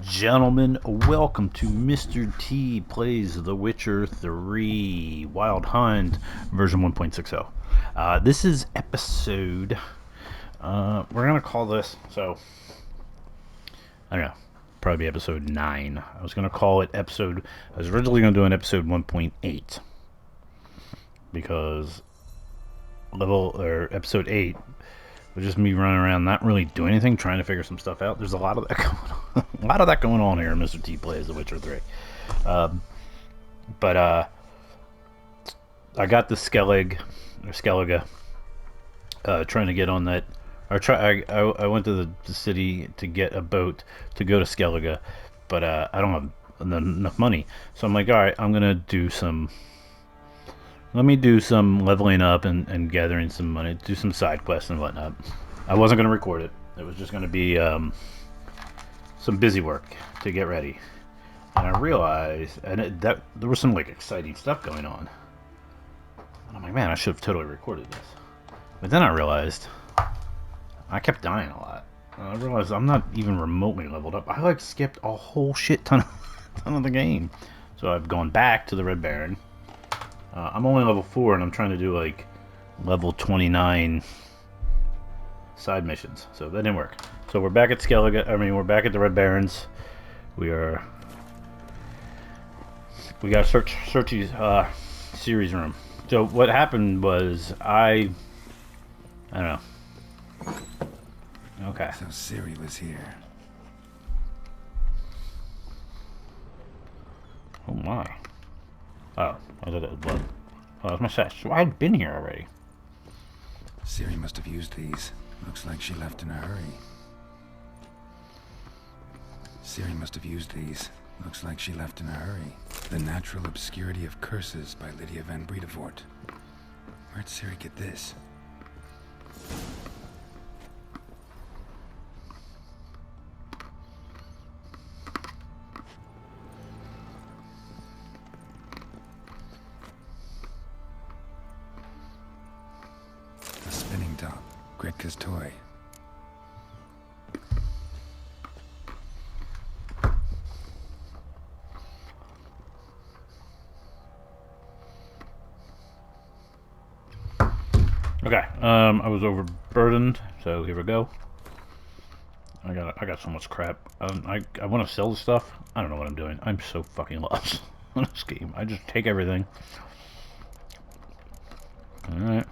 gentlemen, welcome to Mr. T Plays The Witcher 3 Wild Hunt version 1.60. This is episode, we're going to call this, I don't know, probably episode 9. I was going to call it episode, I was originally going to do an episode 1.8 because episode 8 was just me running around not really doing anything, trying to figure some stuff out. There's a lot of that going on. A lot of that going on here in Mr. T Plays The Witcher 3. But I got the Skellige, trying to get on that. I went to the city to get a boat to go to Skellige, but I don't have enough money. So I'm like, alright, I'm going to do some... Let me do some leveling up and gathering some money, do some side quests and whatnot. I wasn't going to record it. It was just going to be some busy work to get ready. And I realized, that there was some like exciting stuff going on. And I'm like, man, I should have totally recorded this. But then I realized I kept dying a lot. And I realized I'm not even remotely leveled up. I like skipped a whole shit ton of the game. So I've gone back to the Red Baron. I'm only level 4 and I'm trying to do like level 29 side missions. So that didn't work. So we're back at we're back at the Red Barons. We got Cersei's series room. So what happened was I don't know. Okay. So Ciri was here. Oh my. Oh, I thought it was blood. Oh, that's my stash. So I'd been here already. Ciri must have used these. Looks like she left in a hurry. Ciri must have used these. Looks like she left in a hurry. The Natural Obscurity of Curses by Lydia van Bredevoort. Where'd Ciri get this? A spinning top. Gretka's toy. Okay, I was overburdened, so here we go. I got so much crap. I want to sell the stuff. I don't know what I'm doing. I'm so fucking lost on this game. I just take everything. Alright.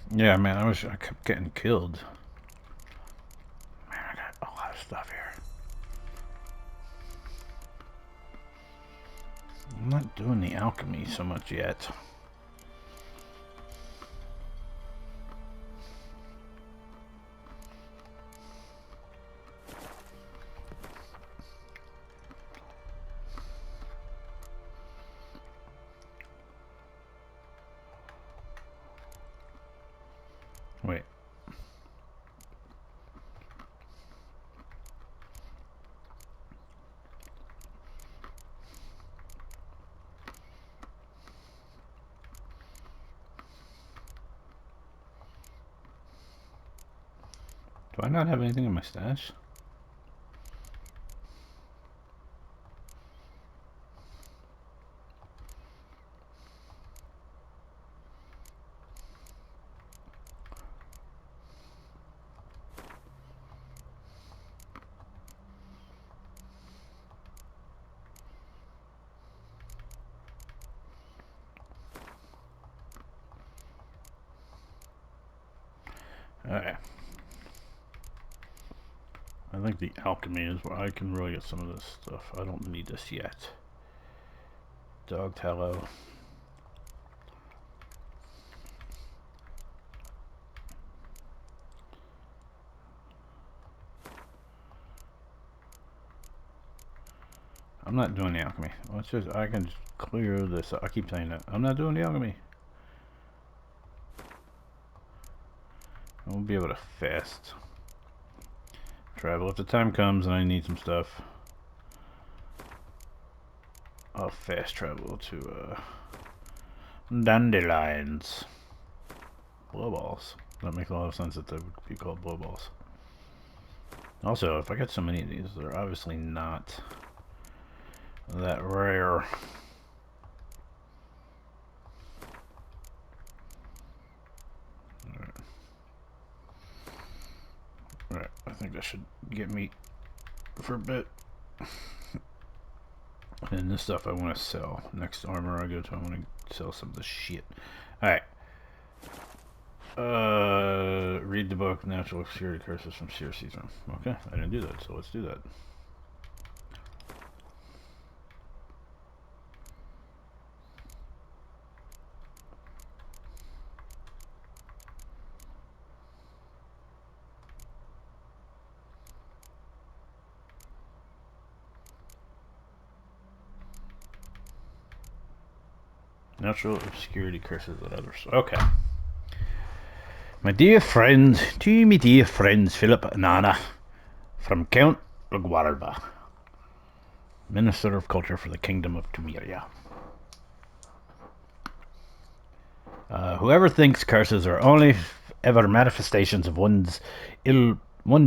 Yeah, man, I kept getting killed. Man, I got a lot of stuff here. I'm not doing the alchemy so much yet. Wait. Do I not have anything in my stash? Alright. I think the alchemy is where I can really get some of this stuff. I don't need this yet. Dog tallow. I'm not doing the alchemy. Let's just, I can just clear this. I keep saying that. I'm not doing the alchemy. I won't be able to fast travel if the time comes and I need some stuff. I'll fast travel to dandelions. Blowballs. That makes a lot of sense that they would be called blowballs. Also, if I get so many of these, they're obviously not that rare. Alright, I think that should get me for a bit. And this stuff I want to sell. Next armor I go to, I want to sell some of this shit. Alright. Read the book, Natural Obscurity Curses from Circe's Room. Okay, I didn't do that, so let's do that. Natural Obscurity Curses and others. Okay. My dear friends, to my dear friends Philip and Anna, from Count Laguarba, Minister of Culture for the Kingdom of Temeria. Whoever thinks curses are only ever manifestations of one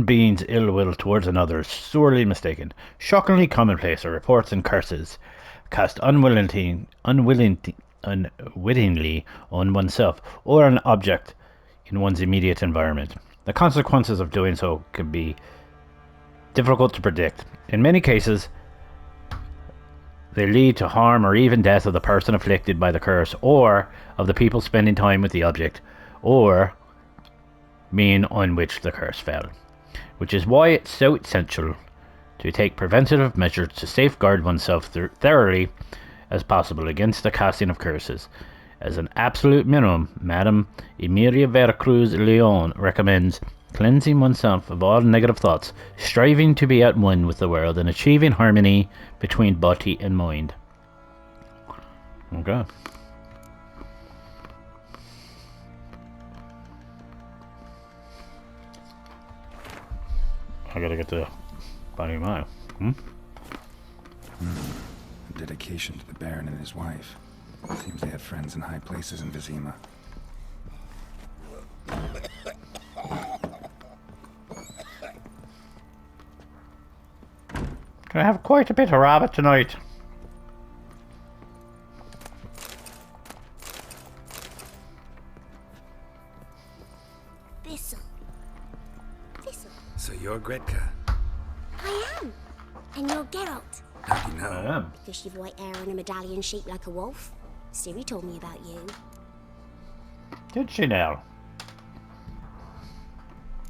being's ill will towards another is sorely mistaken. Shockingly commonplace are reports and curses cast unwittingly on oneself or an object in one's immediate environment. The consequences of doing so can be difficult to predict. In many cases, they lead to harm or even death of the person afflicted by the curse, or of the people spending time with the object, or being on which the curse fell. Which is why it's so essential to take preventative measures to safeguard oneself thoroughly as possible against the casting of curses. As an absolute minimum, Madame Emilia Veracruz Leon recommends cleansing oneself of all negative thoughts, striving to be at one with the world, and achieving harmony between body and mind. Okay. I gotta get to Body Mile. A dedication to the Baron and his wife. Seems they had friends in high places in Vizima. Can I have quite a bit of rabbit tonight? Thistle. So you're Gretka? I am. And you're Geralt. How do you know? I am. Because you've white hair and a medallion shaped like a wolf. Ciri told me about you. Did she now?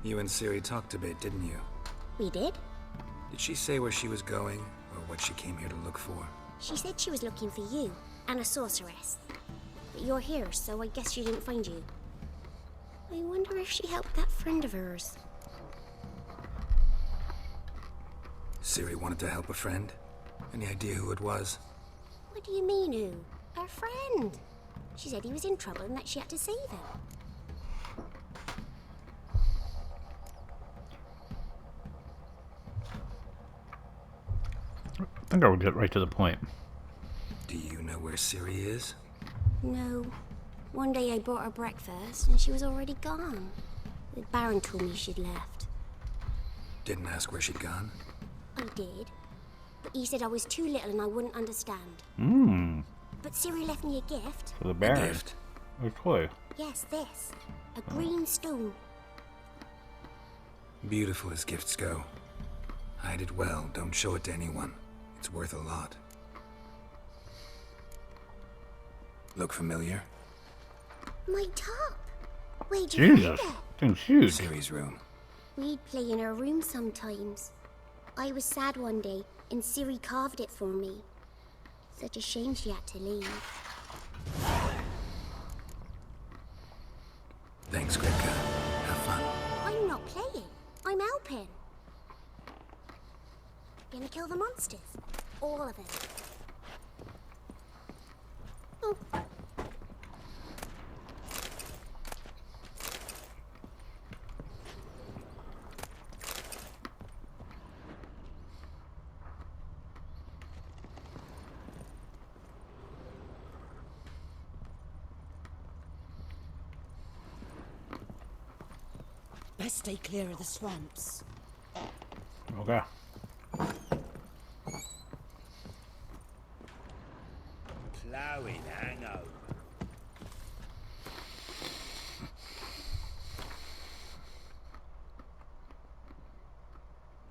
You and Ciri talked a bit, didn't you? We did. Did she say where she was going, or what she came here to look for? She said she was looking for you and a sorceress. But you're here, so I guess she didn't find you. I wonder if she helped that friend of hers. Ciri wanted to help a friend? Any idea who it was? What do you mean, who? Her friend. She said he was in trouble and that she had to save him. I think I would get right to the point. Do you know where Ciri is? No. One day I brought her breakfast and she was already gone. The Baron told me she'd left. Didn't ask where she'd gone? I did. But he said I was too little and I wouldn't understand. But Ciri left me a gift. For the A Baron. gift? A toy. Yes, this. A green stone. Beautiful as gifts go. Hide it well, don't show it to anyone. It's worth a lot. Look familiar? My top. Where'd you Jesus. find it? Thing's huge. Ciri's room. We'd play in her room sometimes. I was sad one day, and Ciri carved it for me. Such a shame she had to leave. Thanks, Gretka. Have fun. I'm not playing. I'm helping. Gonna kill the monsters. All of them. Oh. Best stay clear of the swamps. Okay. Plowing hangover.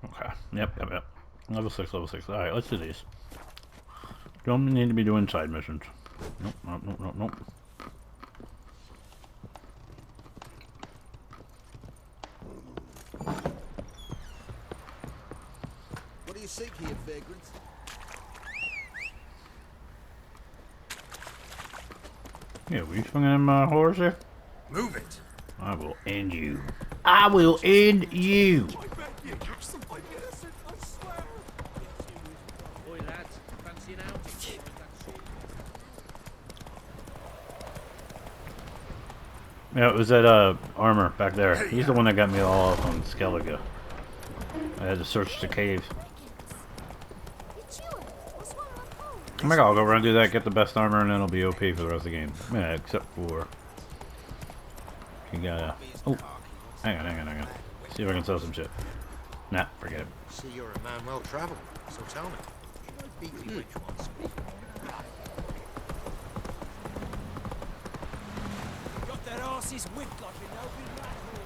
Okay. Yep. Level 6, level 6. Alright, let's do these. Don't need to be doing side missions. Nope. What do you seek here, vagrants? Yeah, were you swinging in my horse here? Move it! I will end you. I will end you! Oi, lads, fancy an outing? Yeah, it was that armor back there. He's the one that got me all off on Skellige. I had to search the cave. It's yours. What's one of my phone? Oh my god, I'll go around and do that, get the best armor, and then it'll be OP for the rest of the game. Yeah, except for... You gotta... Oh, hang on. See if I can sell some shit. Nah, forget it. See, you're a man well travelled, so tell me. Should I beat the rich ones? Got their asses whipped like an open rat hole.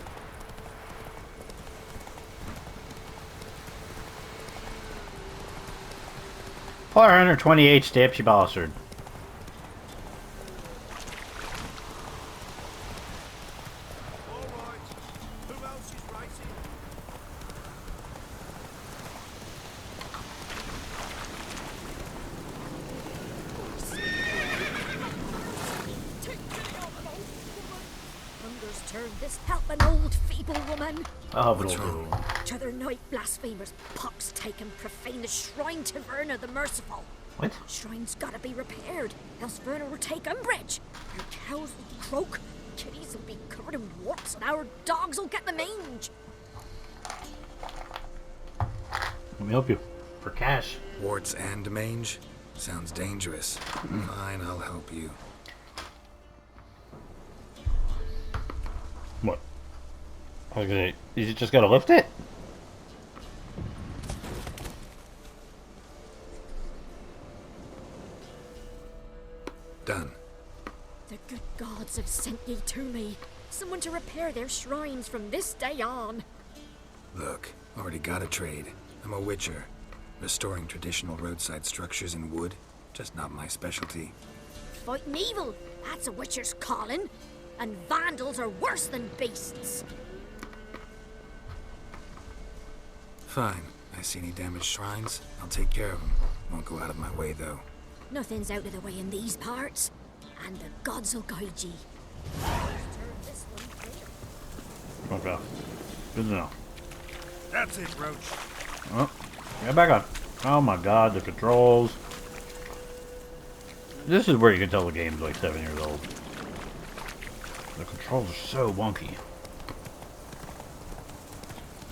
428 steps, you bastard. Alright. Who else is racing? Hunger's turned this helping old feeble woman. Oh, What's wrong? T'other night blasphemers pox taken profane the shrine to Verna the Merciful. What? Shrine's gotta be repaired, else Verna will take umbrage. Your cows will croak, kitties will be covered in warts, and our dogs will get the mange. Let me help you. For cash. Warts and mange? Sounds dangerous. Fine, I'll help you. What? Okay, you just gotta lift it? Done. The good gods have sent ye to me. Someone to repair their shrines from this day on. Look, already got a trade. I'm a witcher. Restoring traditional roadside structures in wood, just not my specialty. Fighting evil, that's a witcher's calling. And vandals are worse than beasts. Fine. I see any damaged shrines, I'll take care of them. Won't go out of my way, though. Nothing's out of the way in these parts, and the gods will guide ye. Okay. Good to know. That's it, Roach. Oh, get back on. Oh my god, the controls. This is where you can tell the game's like 7 years old. The controls are so wonky.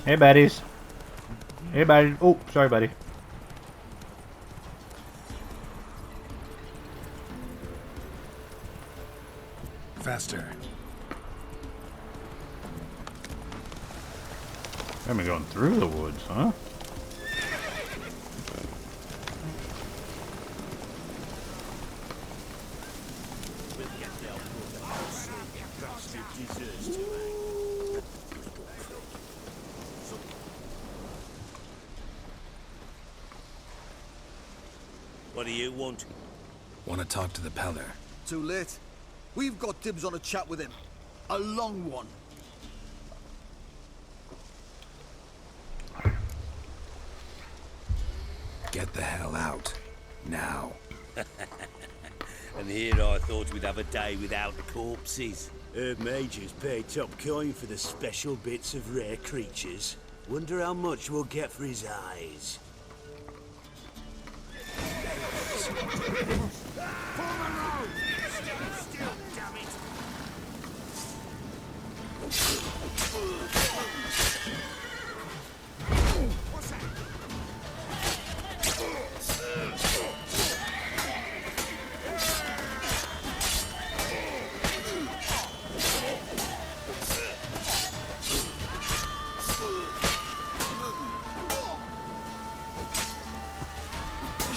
Hey, buddies. Hey, buddy. Oh, sorry, buddy. Faster. I'm going through the woods, huh? What do you want? Want to talk to the Peller? Too late. We've got dibs on a chat with him. A long one. Get the hell out. Now. And here I thought we'd have a day without corpses. Herb Majors paid top coin for the special bits of rare creatures. Wonder how much we'll get for his eyes.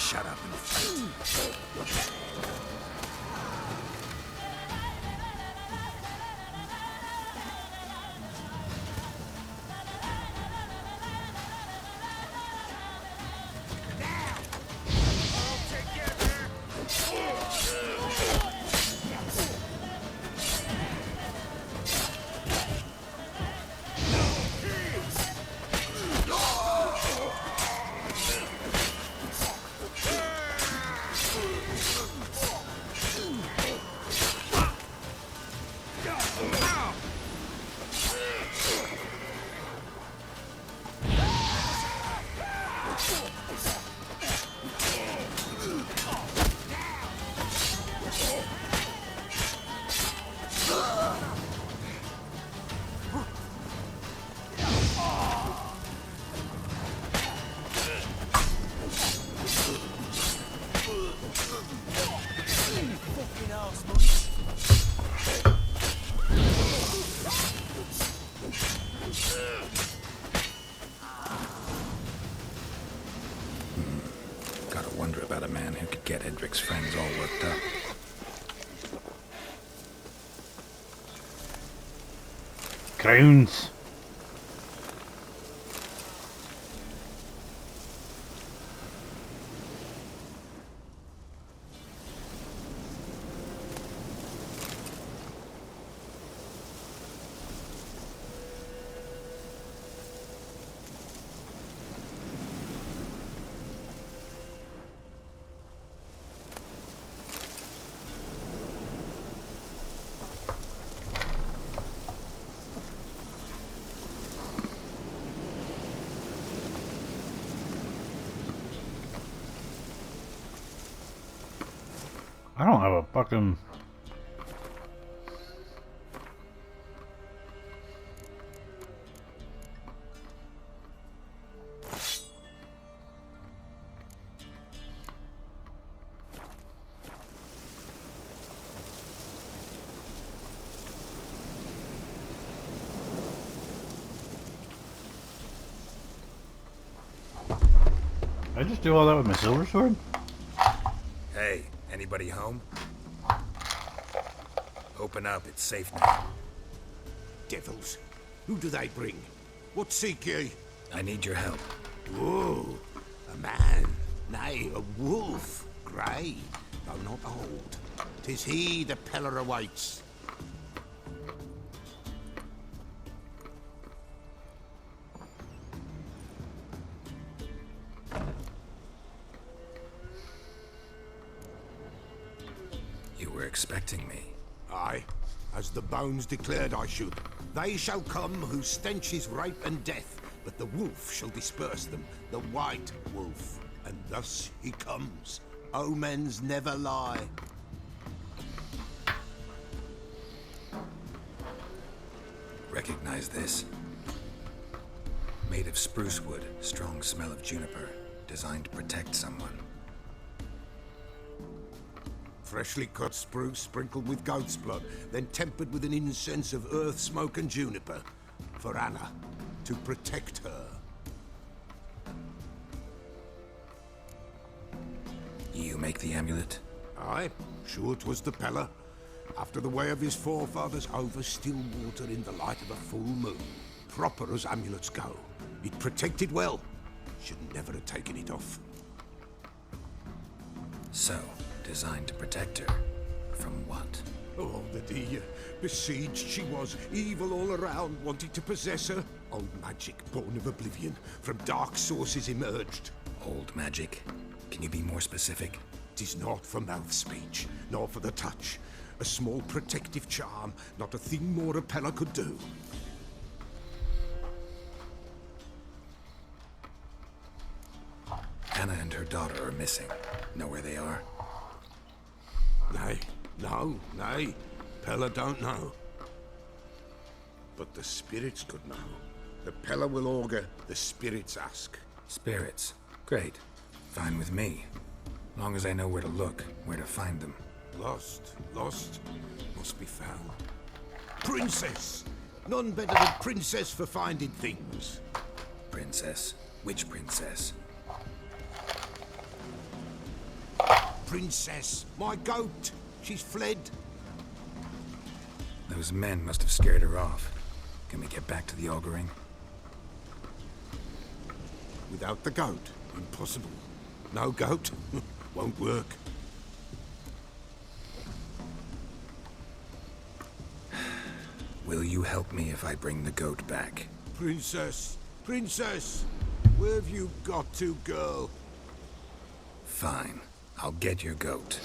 shut up and fight. Gotta wonder about a man who could get Edric's friends all worked up. Crowns. I don't have a fucking... Did I just do all that with my silver sword? Hey, anybody home? Open up, it's safe now. Devils. Who do they bring? What seek ye? I need your help. Oh, a man. Nay, a wolf. Grey, though not old. 'Tis he the Peller awaits. You were expecting me. Aye, as the bones declared I should. They shall come whose stench is rape and death, but the wolf shall disperse them, the white wolf. And thus he comes. Omens never lie. Recognize this? Made of spruce wood, strong smell of juniper, designed to protect someone. Freshly cut spruce sprinkled with goat's blood, then tempered with an incense of earth, smoke and juniper. For Anna, to protect her. You make the amulet? Aye, sure 'twas the Peller. After the way of his forefathers, over still water in the light of a full moon. Proper as amulets go. It protected well. Should never have taken it off. So, designed to protect her. From what? Oh, the dear. Besieged she was, evil all around, wanting to possess her. Old magic, born of oblivion, from dark sources emerged. Old magic? Can you be more specific? 'Tis not for mouth speech, nor for the touch. A small protective charm, not a thing more a Peller could do. Anna and her daughter are missing. Know where they are? Nay, no, nay. Peller don't know. But the spirits could know. The Peller will augur, the spirits ask. Spirits. Great. Fine with me. Long as I know where to look, where to find them. Lost, must be found. Princess! None better than Princess for finding things. Princess? Which princess? princess. My goat. She's fled. Those men must have scared her off. Can we get back to the auguring? Without the goat, impossible. No goat, won't work. Will you help me if I bring the goat back? Princess, princess, where have you got to, girl? Fine. I'll get your goat.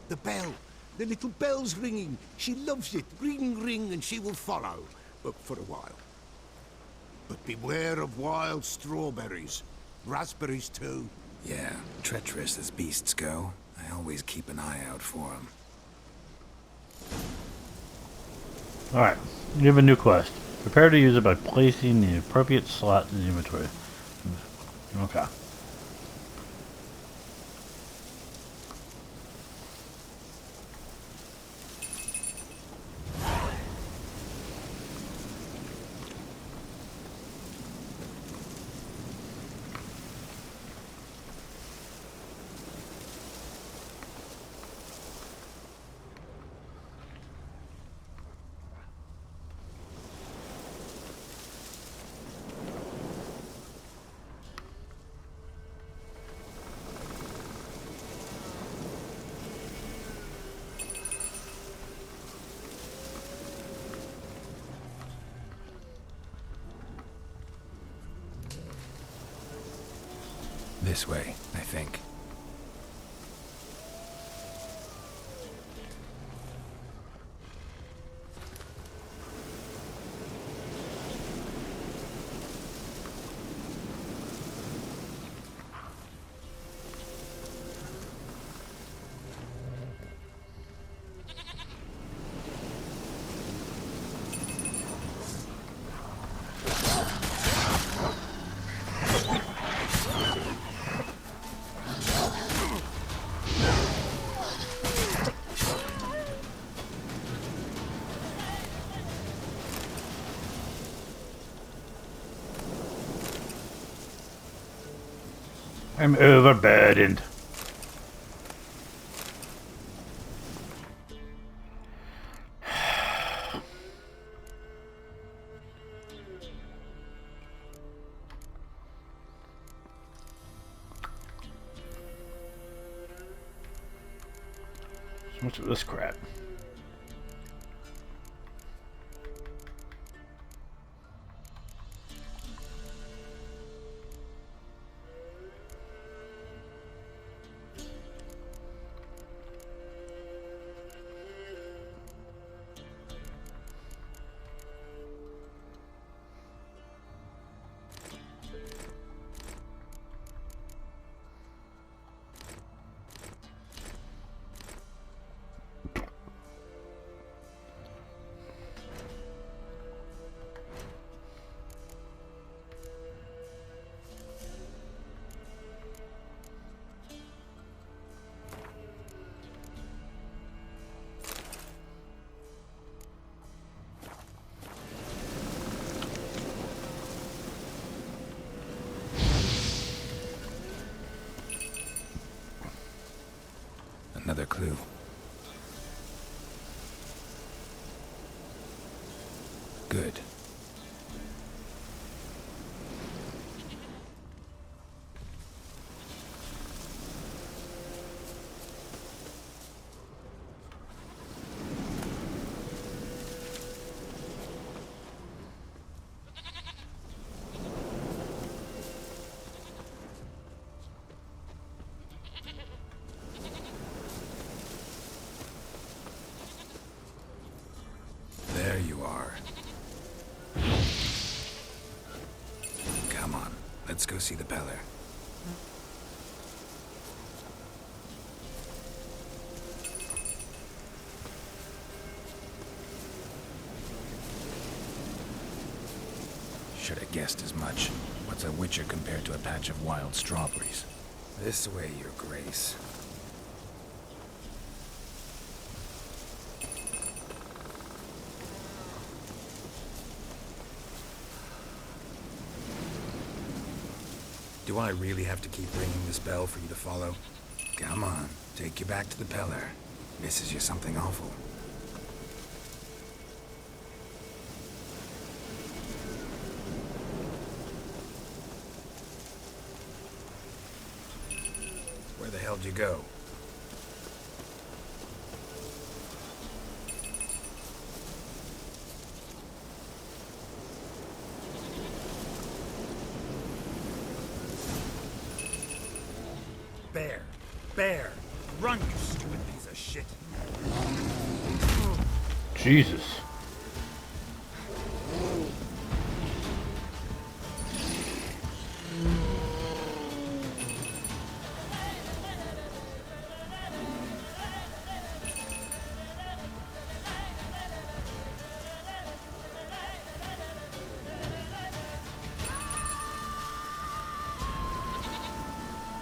The bell. The little bell's ringing. She loves it. Ring, ring, and she will follow. But for a while. But beware of wild strawberries. Raspberries, too. Yeah, treacherous as beasts go. I always keep an eye out for them. Alright, you have a new quest. Prepare to use it by placing the appropriate slot in the inventory. Okay. This way, I think. I'm overburdened. So much of this crap. Another clue. Good. There you are. Come on, let's go see the Beller. Should have guessed as much. What's a witcher compared to a patch of wild strawberries? This way, Your Grace. Do I really have to keep ringing this bell for you to follow? Come on, take you back to the Peller. Misses you something awful. Where the hell'd you go? Bear! Bear! Run, you stupid piece of shit! Jesus.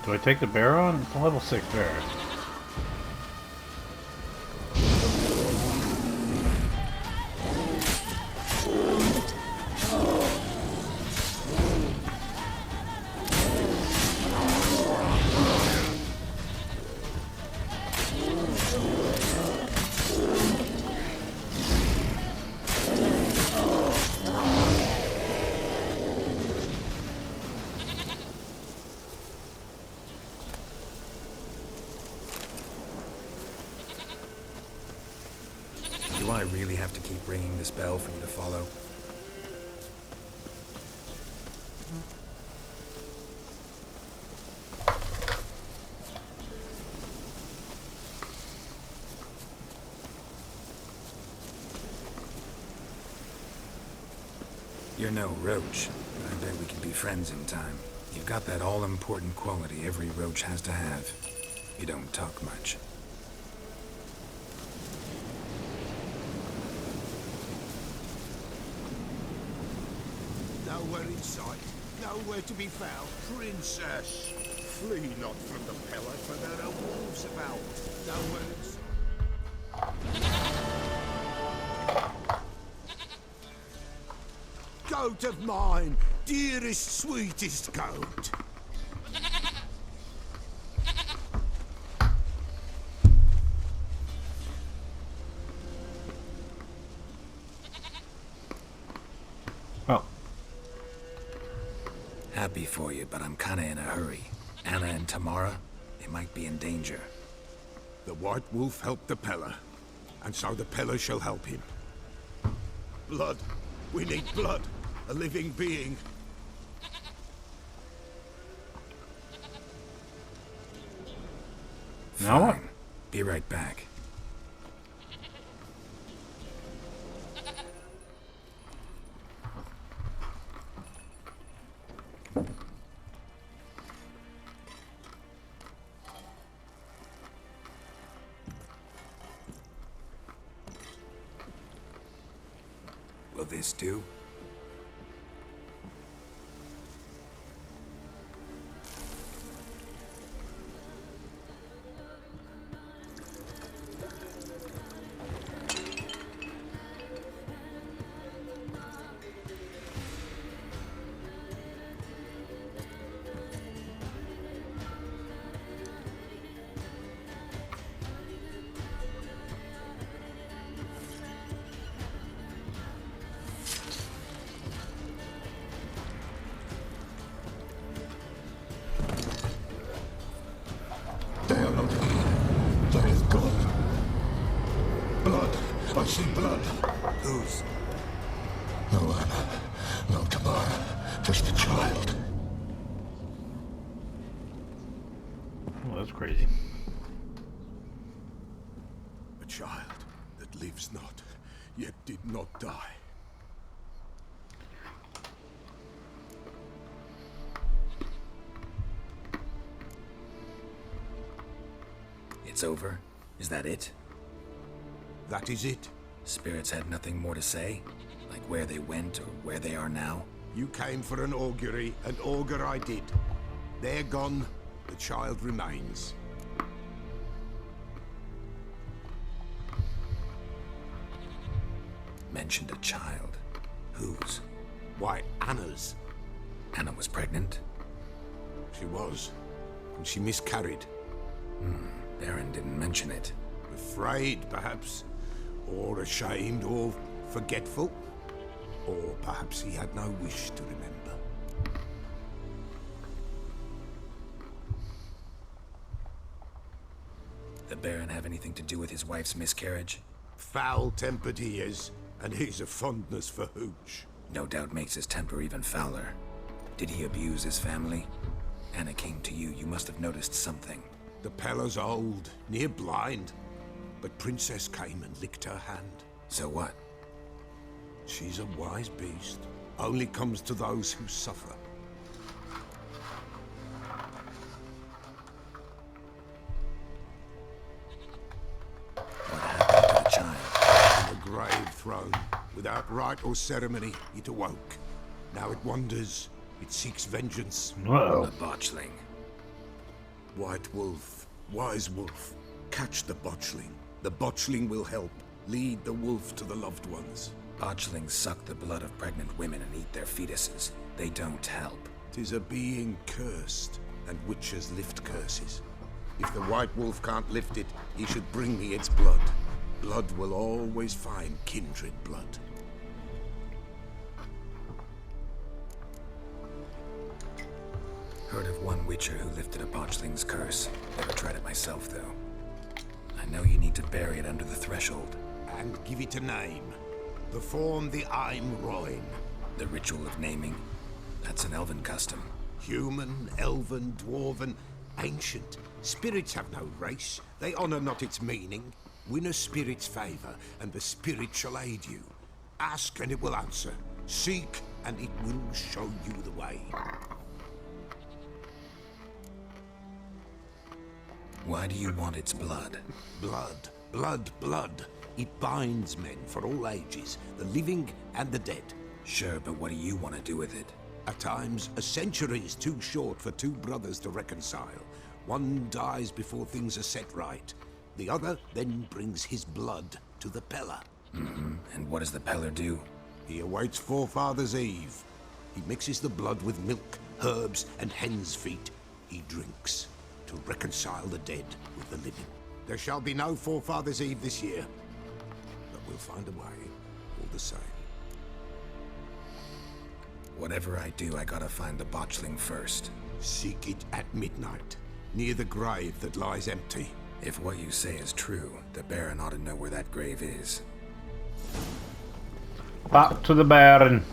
Do I take the bear on? It's a level 6 bear. Do I really have to keep ringing this bell for you to follow? You're no roach, but I bet we can be friends in time. You've got that all-important quality every roach has to have. You don't talk much. Nowhere in sight, nowhere to be found. Princess, flee not from the Peller, for there are wolves about. Nowhere in sight. Goat of mine, dearest, sweetest goat. Well, Happy for you, but I'm kinda in a hurry. Anna and Tamara, they might be in danger. The White Wolf helped the Peller, and so the Peller shall help him. Blood. We need blood. A living being. now what? Fine. Be right back. Will this do? There is blood. Blood. I see blood. Whose? No Anna. No Tamara. Just a child. Oh, that's crazy. A child that lives not, yet did not die. It's over? Is that it? That is it. Spirits had nothing more to say? Like where they went or where they are now? You came for an augury, and augur I did. They're gone, the child remains. Mentioned a child. Whose? Why, Anna's. Anna was pregnant? She was, and she miscarried. Baron didn't mention it. Afraid, perhaps. Or ashamed, or forgetful. Or perhaps he had no wish to remember. The Baron have anything to do with his wife's miscarriage? Foul-tempered he is, and he's a fondness for hooch. No doubt makes his temper even fouler. Did he abuse his family? Anna came to you. You must have noticed something. The Pella's old, near blind. But Princess came and licked her hand. So what? She's a wise beast. Only comes to those who suffer. What happened to the child? On a grave throne, without rite or ceremony, it awoke. Now it wanders. It seeks vengeance. Uh-oh. A botchling. White wolf, wise wolf, catch the botchling. The botchling will help. Lead the wolf to the loved ones. Botchlings suck the blood of pregnant women and eat their fetuses. They don't help. 'Tis a being cursed, and witches lift curses. If the white wolf can't lift it, he should bring me its blood. Blood will always find kindred blood. Heard of one witcher who lifted a botchling's curse. Never tried it myself, though. I know you need to bury it under the threshold. And give it a name. Perform the Aim Roin. The ritual of naming. That's an elven custom. Human, elven, dwarven, ancient. Spirits have no race. They honor not its meaning. Win a spirit's favor, and the spirit shall aid you. Ask, and it will answer. Seek, and it will show you the way. Why do you want its blood? Blood, blood, blood. It binds men for all ages, the living and the dead. Sure, but what do you want to do with it? At times, a century is too short for two brothers to reconcile. One dies before things are set right. The other then brings his blood to the Pella. And what does the Peller do? He awaits Forefathers' Eve. He mixes the blood with milk, herbs, and hen's feet. He drinks to reconcile the dead with the living. There shall be no Forefathers' Eve this year. But we'll find a way, all the same. Whatever I do, I gotta find the botchling first. Seek it at midnight, near the grave that lies empty. If what you say is true, the Baron ought to know where that grave is. Back to the Baron.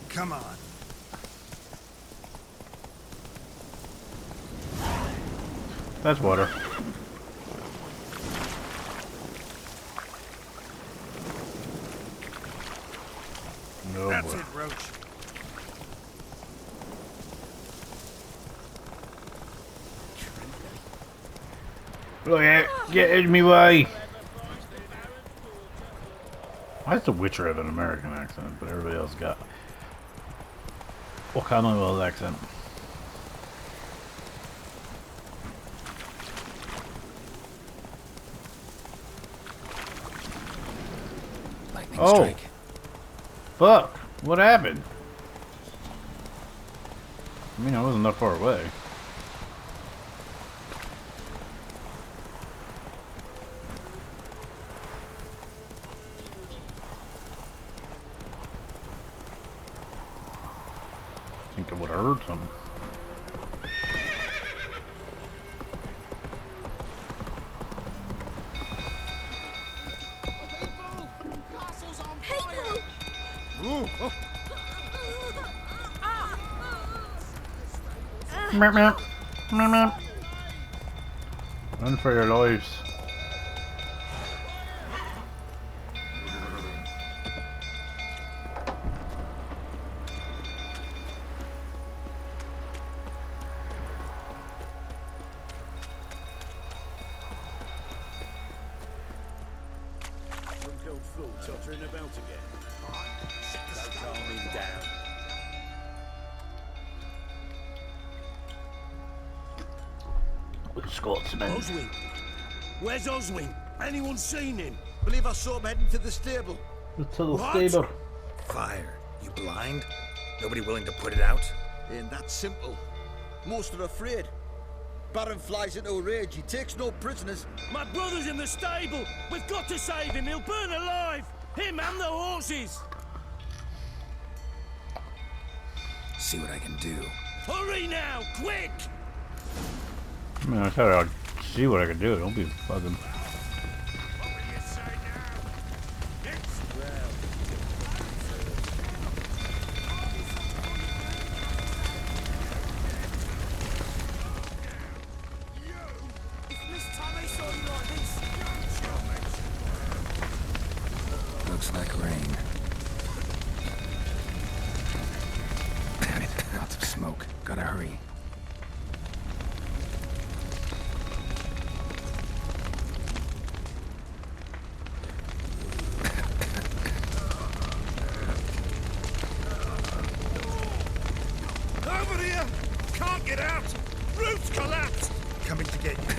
Come on. That's water. No That's boy. it, Roach. Look at it. Get in me way. Why does the Witcher have an American accent, but everybody else got what kind of accent? Lightning Oh. strike. Fuck! What happened? I mean, I wasn't that far away. I think I would have heard something. Meow, meow. Meow, meow. Run for your lives. Drunk old fool tottering about again. Don't calm him down. Scotsman. Oswin! Where's Oswin? Anyone seen him? Believe I saw him heading to the stable. To the What? stable. Fire. You blind? Nobody willing to put it out? Ain't that simple. Most are afraid. Baron flies into a rage. He takes no prisoners. My brother's in the stable. We've got to save him. He'll burn alive. Him and the horses. See what I can do. Hurry now, quick! I mean, I thought I'd see what I could do. Don't be fucking. What will you say now? It's If Miss Tommy saw you like this, Looks like rain. Damn it. Lots of smoke. Gotta hurry. over here! Can't get out! Roof's collapsed! Coming to get you.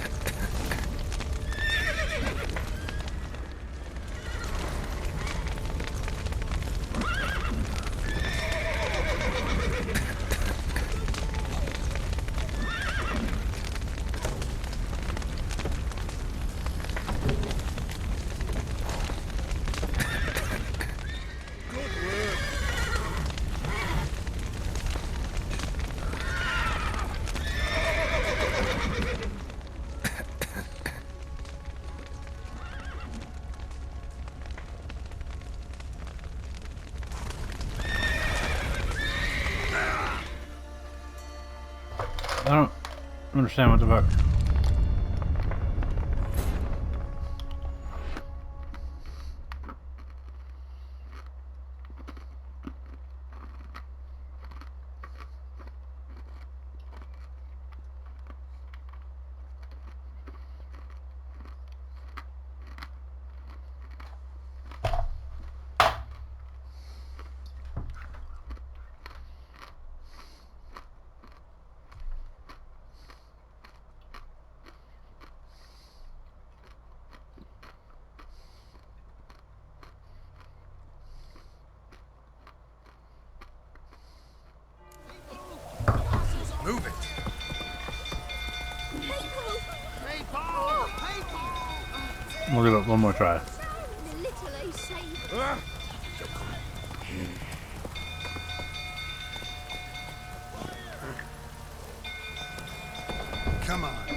I don't understand what the fuck. Move it. We'll give it one more try. The little ace saved. Come on.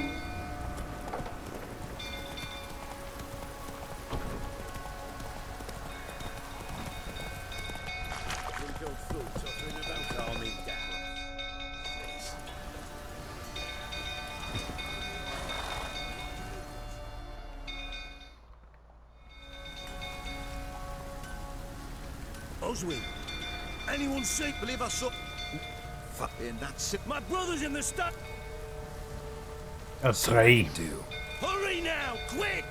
Oswin, anyone see? Believe I saw. Fuck, ain't that simple. My brother's in the sta- That's right. Do. Hurry now, quick!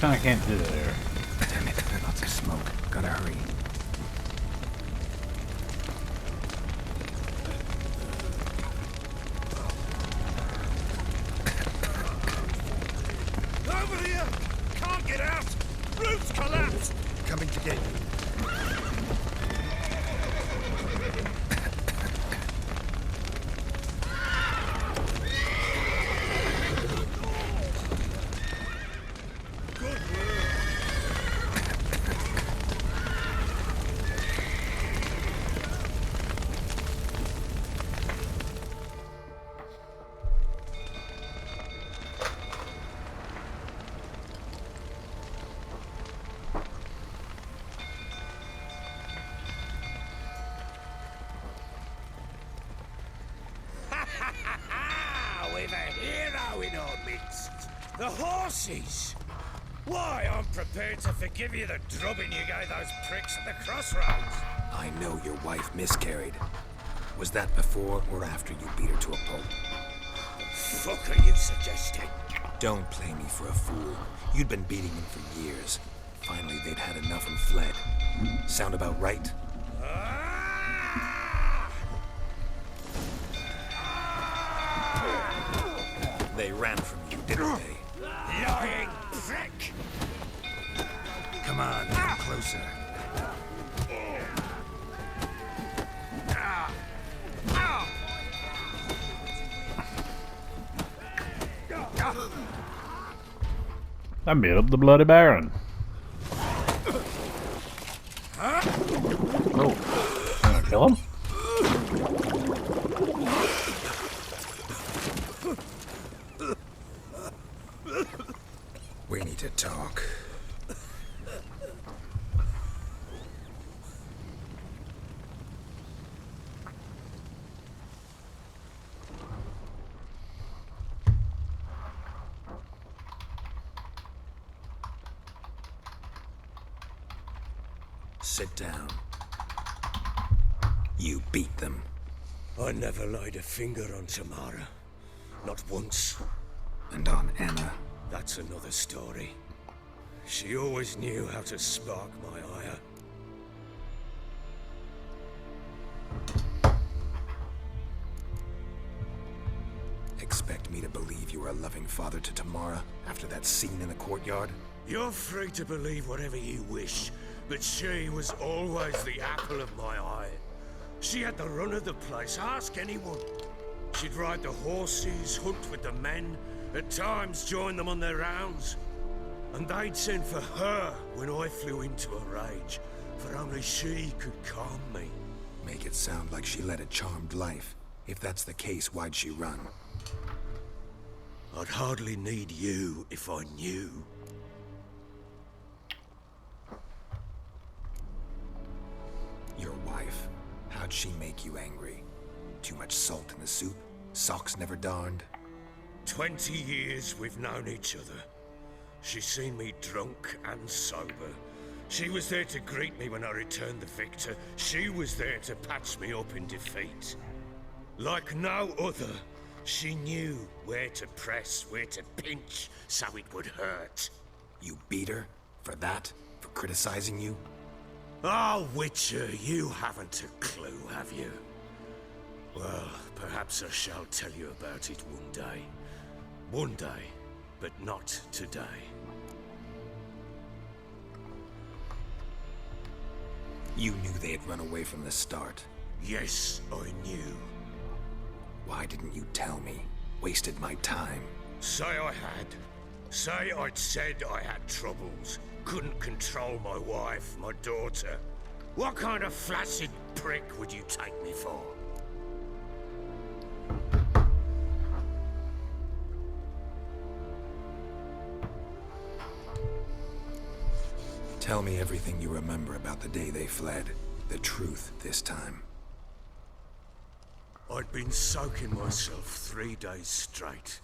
I can't do that there. Damn it. Lots of smoke. Gotta hurry. Over here! Can't get out! Roof's collapsed! Coming to get you. We've a hero in our midst. The horses! Why, I'm prepared to forgive you the drubbing you gave those pricks at the crossroads. I know your wife miscarried. Was that before or after you beat her to a pulp? Fuck are you suggesting? Don't play me for a fool. You'd been beating them for years. Finally, they'd had enough and fled. Sound about right? They ran from you, didn't they? Lying prick! Come on, come closer. I made up the Bloody Baron. Oh, I'm gonna kill him? We need to talk. Sit down. You beat them. I never laid a finger on Tamara. Not once. And on Anna. That's another story. She always knew how to spark my ire. Expect me to believe you were a loving father to Tamara after that scene in the courtyard? You're free to believe whatever you wish, but she was always the apple of my eye. She had the run of the place, ask anyone. She'd ride the horses, hunt with the men, at times join them on their rounds. And they'd send for her when I flew into a rage, for only she could calm me. Make it sound like she led a charmed life. If that's the case, why'd she run? I'd hardly need you if I knew. Your wife. How'd she make you angry? Too much salt in the soup? Socks never darned? 20 years we've known each other. She's seen me drunk and sober. She was there to greet me when I returned the victor. She was there to patch me up in defeat. Like no other, she knew where to press, where to pinch, so it would hurt. You beat her? For that? For criticizing you? Oh, Witcher, you haven't a clue, have you? Well, perhaps I shall tell you about it one day. One day, but not today. You knew they had run away from the start. Yes, I knew. Why didn't you tell me? Wasted my time. Say I had. Say I'd said I had troubles. Couldn't control my wife, my daughter. What kind of flaccid prick would you take me for? Tell me everything you remember about the day they fled. The truth this time. I'd been soaking myself 3 days straight.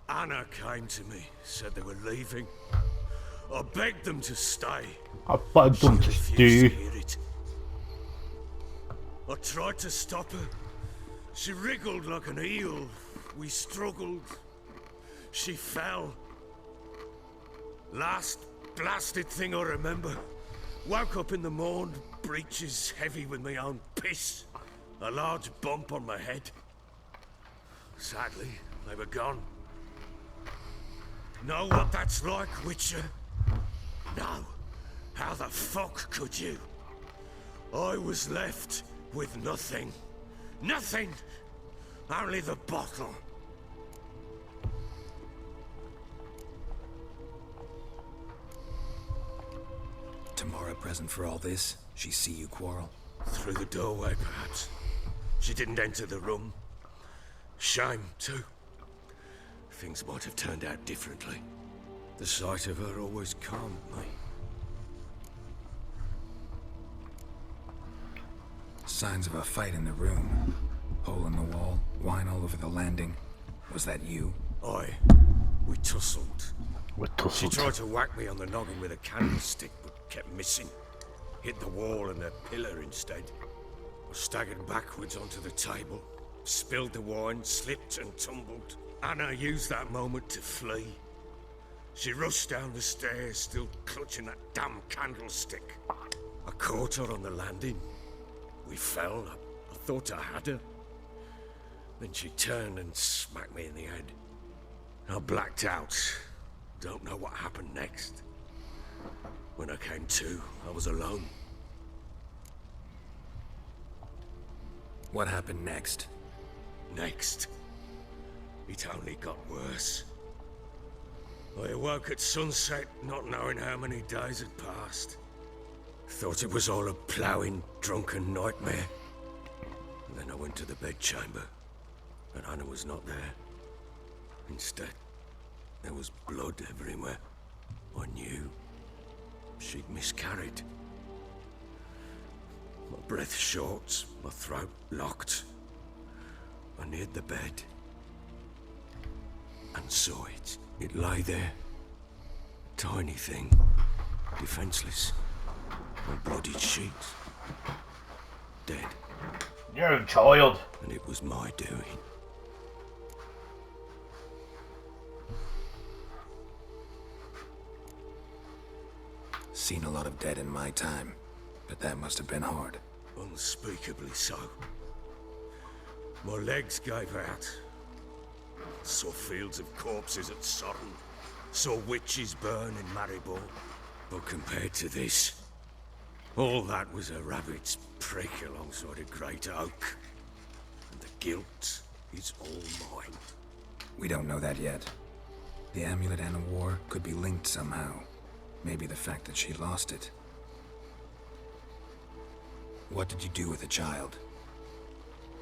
Anna came to me, said they were leaving. I begged them to stay. I begged them to refused stay. to hear it. I tried to stop her. She wriggled like an eel. We struggled. She fell. Last blasted thing I remember. Woke up in the morn, breeches heavy with my own piss. A large bump on my head. Sadly, they were gone. Know what that's like, Witcher? No. How the fuck could you? I was left with nothing. Nothing! Only the bottle. Tamara present for all this? She see you quarrel? Through the doorway, perhaps. She didn't enter the room. Shame, too. Things might have turned out differently. The sight of her always calmed me. Signs of a fight in the room. Hole in the wall, wine all over the landing. Was that you? We tussled. With She tussled. tried to whack me on the noggin with a candlestick, but kept missing. Hit the wall and a pillar instead. I staggered backwards onto the table, spilled the wine, slipped and tumbled. Anna used that moment to flee. She rushed down the stairs, still clutching that damn candlestick. I caught her on the landing. We fell. I thought I had her. Then she turned and smacked me in the head. I blacked out. Don't know what happened next. When I came to, I was alone. What happened next? Next, it only got worse. I awoke at sunset, not knowing how many days had passed. Thought it was all a ploughing, drunken nightmare. And then I went to the bedchamber, and Anna was not there. Instead, there was blood everywhere. I knew she'd miscarried. My breath short, my throat locked. I neared the bed and saw it. It lay there. Tiny thing. Defenseless. On bloodied sheets. Dead. You're a child. And it was my doing. Seen a lot of dead in my time, but that must have been hard. Unspeakably so. My legs gave out. Saw fields of corpses at Sodden. Saw witches burn in Maribor. But compared to this, all that was a rabbit's prick alongside a great oak. And the guilt is all mine. We don't know that yet. The amulet Anna wore could be linked somehow. Maybe the fact that she lost it. What did you do with the child?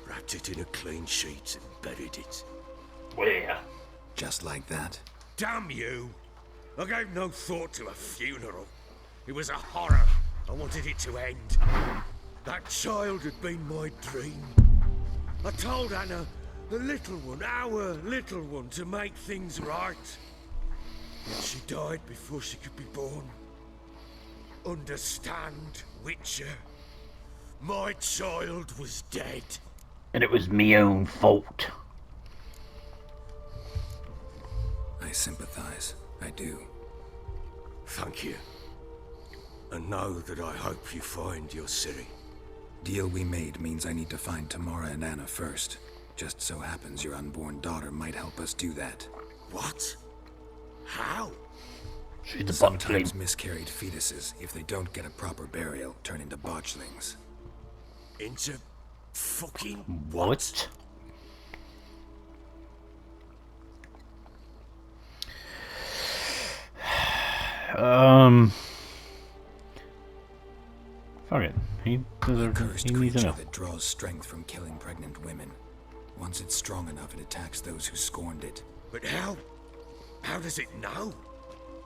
Wrapped it in a clean sheet and buried it. Where? Just like that? Damn you! I gave no thought to a funeral. It was a horror. I wanted it to end. That child had been my dream. I told Anna, the little one, our little one, to make things right. Yet she died before she could be born. Understand, Witcher? My child was dead. And it was me own fault. I sympathize. I do. Thank you. And know that I hope you find your Ciri. Deal we made means I need to find Tamara and Anna first. Just so happens your unborn daughter might help us do that. What? How? She's the Sometimes botchling. miscarried fetuses, if they don't get a proper burial, turn into botchlings. Into fucking What? Fuck it. He deserves. Cursed He needs to creature know. that draws strength from killing pregnant women. Once it's strong enough, it attacks those who scorned it. But how? How does it know?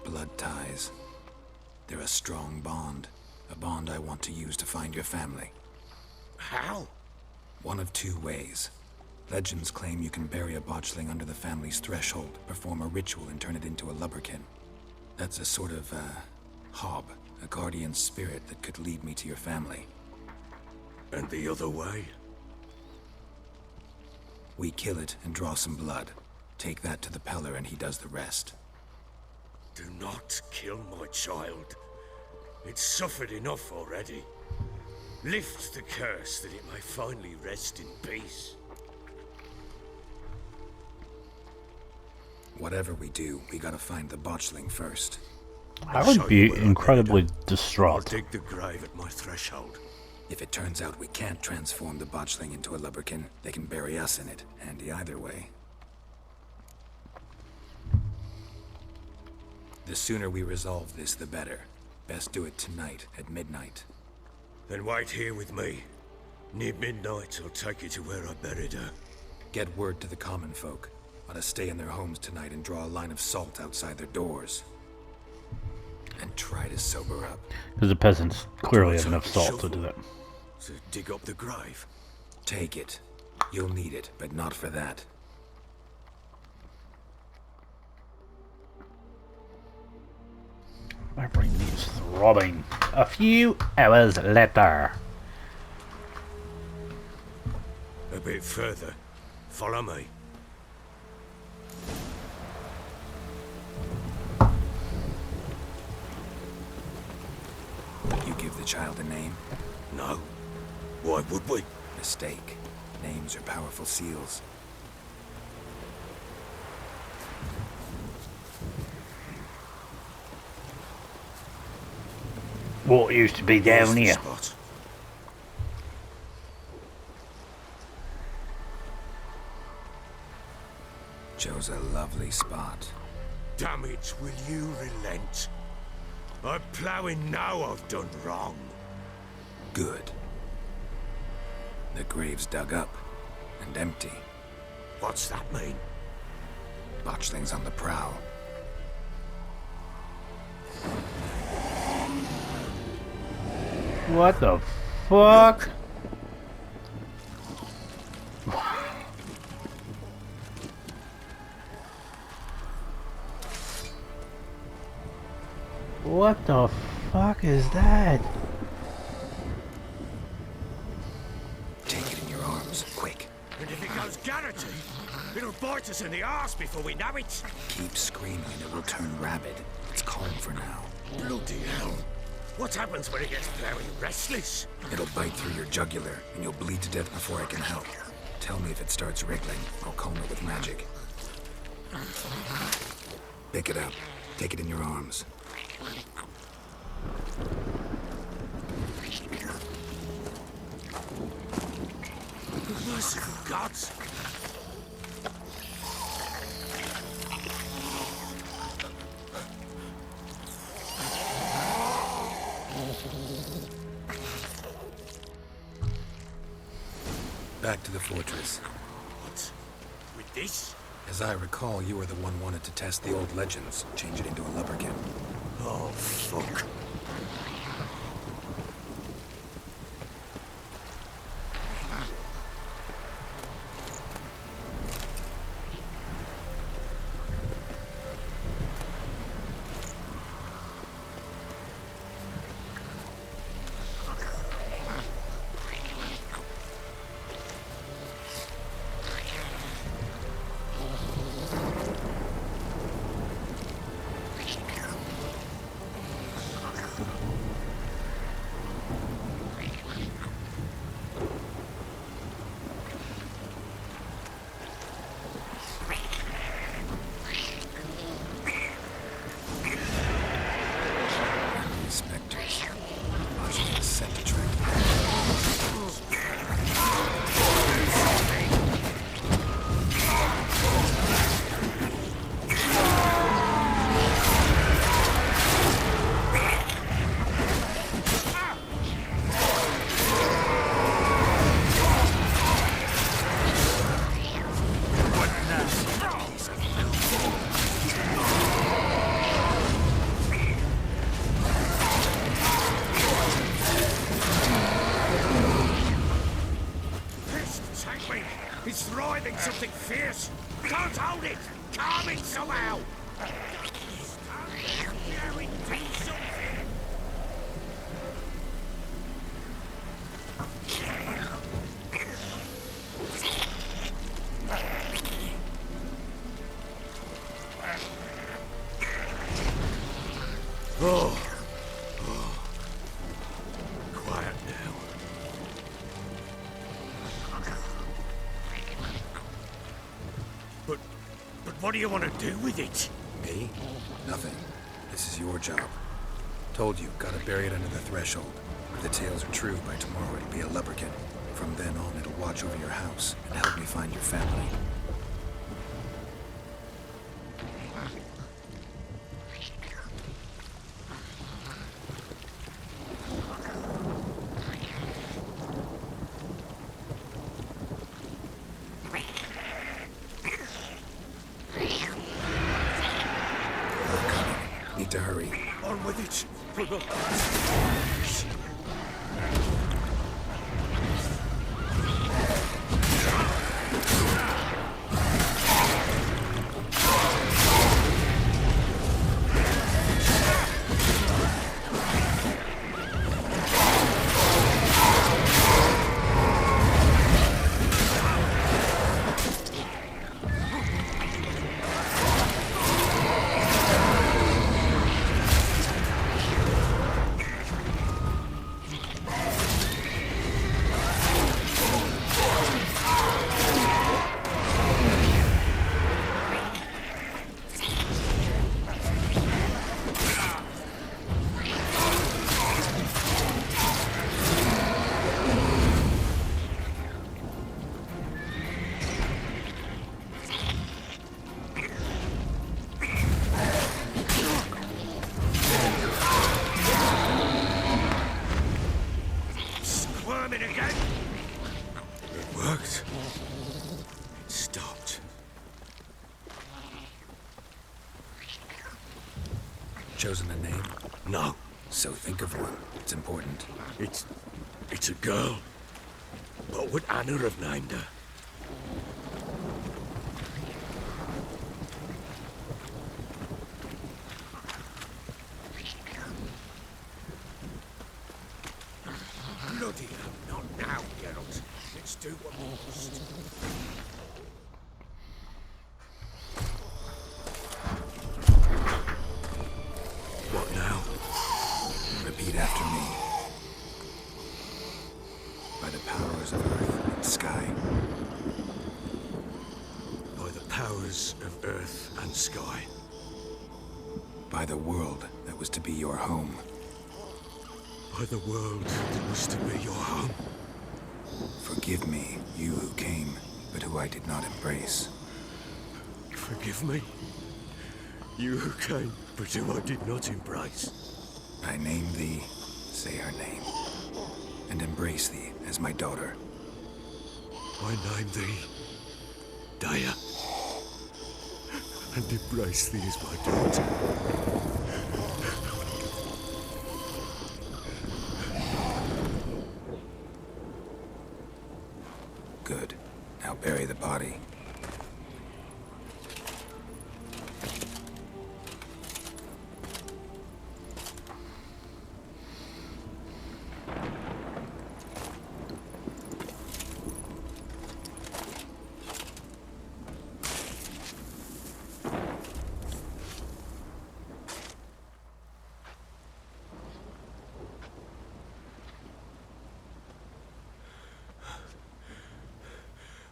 Blood ties. They're a strong bond. A bond I want to use to find your family. How? One of two ways. Legends claim you can bury a botchling under the family's threshold, perform a ritual, and turn it into a lubberkin. That's a sort of, hob, a guardian spirit that could lead me to your family. And the other way? We kill it and draw some blood. Take that to the Peller and he does the rest. Do not kill my child. It's suffered enough already. Lift the curse that it may finally rest in peace. Whatever we do, we gotta find the botchling first. I would be incredibly I'll distraught. dig the grave at my threshold. If it turns out we can't transform the botchling into a lubberkin, they can bury us in it. Handy either way. The sooner we resolve this, the better. Best do it tonight, at midnight. Then wait here with me. Near midnight, I'll take you to where I buried her. Get word to the common folk. Let us stay in their homes tonight and draw a line of salt outside their doors. And try to sober up. Because the peasants clearly have Take enough the salt to shovel do that. To dig up the grave. Take it. You'll need it, but not for that. My brain needs throbbing. A few hours later. A bit further. Follow me. child a name? No. Why would we? Mistake. Names are powerful seals. What used to be Here's down the here? spot. Chose a lovely spot. Damn it, will you relent? I'm ploughing now I've done wrong. Good. The grave's dug up and empty. What's that mean? Botchling's on the prowl. What the fuck? What the fuck is that? Take it in your arms, quick. And if it goes Garrity, it'll bite us in the arse before we know it. Keep screaming, it will turn rabid. It's calm for now. Bloody hell. What happens when it gets very restless? It'll bite through your jugular, and you'll bleed to death before I can help. Tell me if it starts wriggling. I'll calm it with magic. Pick it up. Take it in your arms. Merciful gods. Back to the fortress. What? With this? As I recall, you were the one wanted to test the old legends, change it into a lubberkin. Oh, fuck. Spectres. Botchling is set to track. Take me! It's writhing something fierce! Can't hold it! Calm it somehow! Oh. Quiet now. But what do you want to do with it? Me? Nothing. This is your job. Told you, gotta bury it under the threshold. If the tales are true, by tomorrow it'll be a lubberkin. From then on, it'll watch over your house and help me find your family. Need to hurry. On with it! Chosen a name? No, So think of one. It's important. it's a girl. What would Anna have named her? Bloody hell, not now, Geralt. Let's do what we must. What now? Repeat after me. By the powers of earth and sky. By the powers of earth and sky. By the world that was to be your home. By the world that was to be your home. Forgive me, you who came, but who I did not embrace. Forgive me. You who came, but who I did not embrace. I name thee, say her name, and embrace thee as my daughter. I name thee Daya, and embrace thee as my daughter. Good. Now bury the body.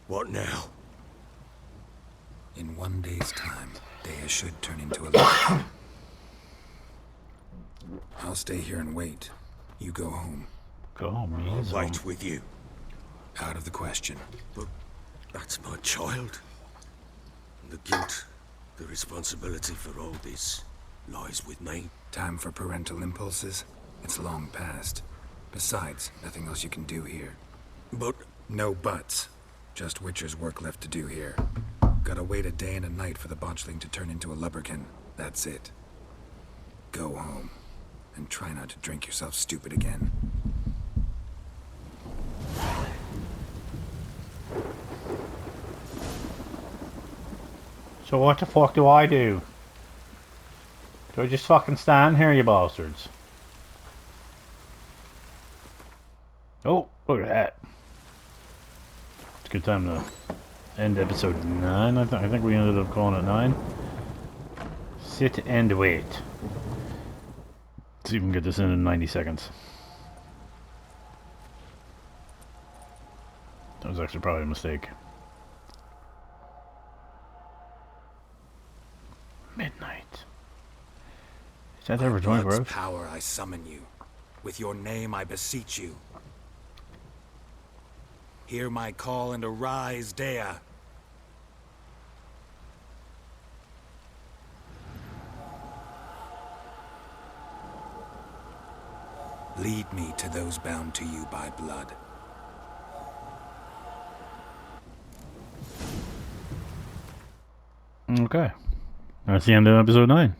What now? In 1 day's time, Daya should turn into a lion. I'll stay here and wait. You go home. Go home, I'll easy. wait with you. Out of the question. But that's my child. And the guilt, the responsibility for all this lies with me. Time for parental impulses? It's long past. Besides, nothing else you can do here. But No buts. Just Witcher's work left to do here. Gotta wait a day and a night for the botchling to turn into a lubberkin. That's it. Go home. And try not to drink yourself stupid again. So what the fuck do I do? Do I just fucking stand here, you bastards? Oh, look at that. It's a good time to end episode 9. I think we ended up calling it 9. Sit and wait. Let's see if we can get this in 90 seconds. That was actually probably a mistake. Midnight. Is that ever 24 Blood's hours? power I summon you. With your name I beseech you. Hear my call and arise, Dea. Lead me to those bound to you by blood. Okay. That's the end of episode 9.